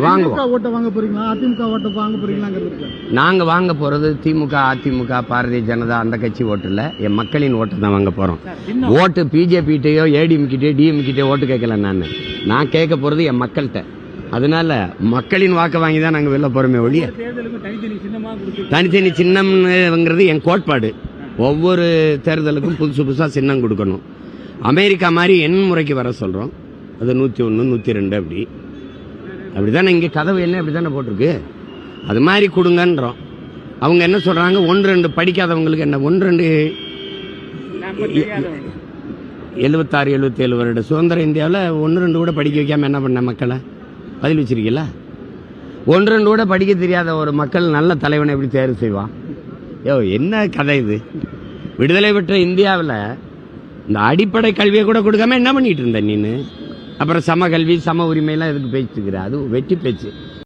வாங்குவோம். ஓட்ட வாங்க போறீங்களா, அதிமுக ஓட்ட வாங்க போறீங்களா? நாங்க வாங்க போறது திமுக, அதிமுக, பாரதிய ஜனதா அந்த கட்சி ஓட்டு இல்ல, என் மக்களின் ஓட்டு தான் வாங்க போறோம். ஓட்டு பிஜேபி கிட்டயோ ஏடிஎம் கிட்டயோ டிஎம் கிட்டயோ ஓட்டு கேட்கல. நான் கேட்க போறது என் மக்கள்கிட்ட. அதனால மக்களின் வாக்கு வாங்கி தான் நாங்க வெளில போறோமே ஒழிய தனித்தனி சின்னம்ங்கிறது என் கோட்பாடு. ஒவ்வொரு தேர்தலுக்கும் புதுசு புதுசா சின்னம் கொடுக்கணும். அமெரிக்கா மாதிரி எண் முறைக்கு வர சொல்றோம். அது 101, 102 அப்படிதானே இங்க கதவு என்ன அப்படித்தானே போட்டிருக்கு. அது மாதிரி கொடுங்கன்றோம். அவங்க என்ன சொல்றாங்க, 1-2 படிக்காதவங்களுக்கு என்ன 1-2 76, 77 வருட சுதந்திர இந்தியாவில் 1-2 கூட படிக்க வைக்காம என்ன பண்ண மக்களை பதில் வச்சிருக்கீங்களா? 1-2 கூட படிக்க தெரியாத ஒரு மக்கள் நல்ல தலைவனை எப்படி தேர்வு செய்வான்? என்ன கதை இது? விடுதலை பெற்ற இந்தியாவில் இந்த அடிப்படை கல்வியை கூட கொடுக்காம என்ன பண்ணிட்டு இருந்த நீனு? அப்புறம் சம கல்வி சம உரிமையெல்லாம் எதுக்கு பேச்சுக்கிற? அது வெட்டி பேச்சு.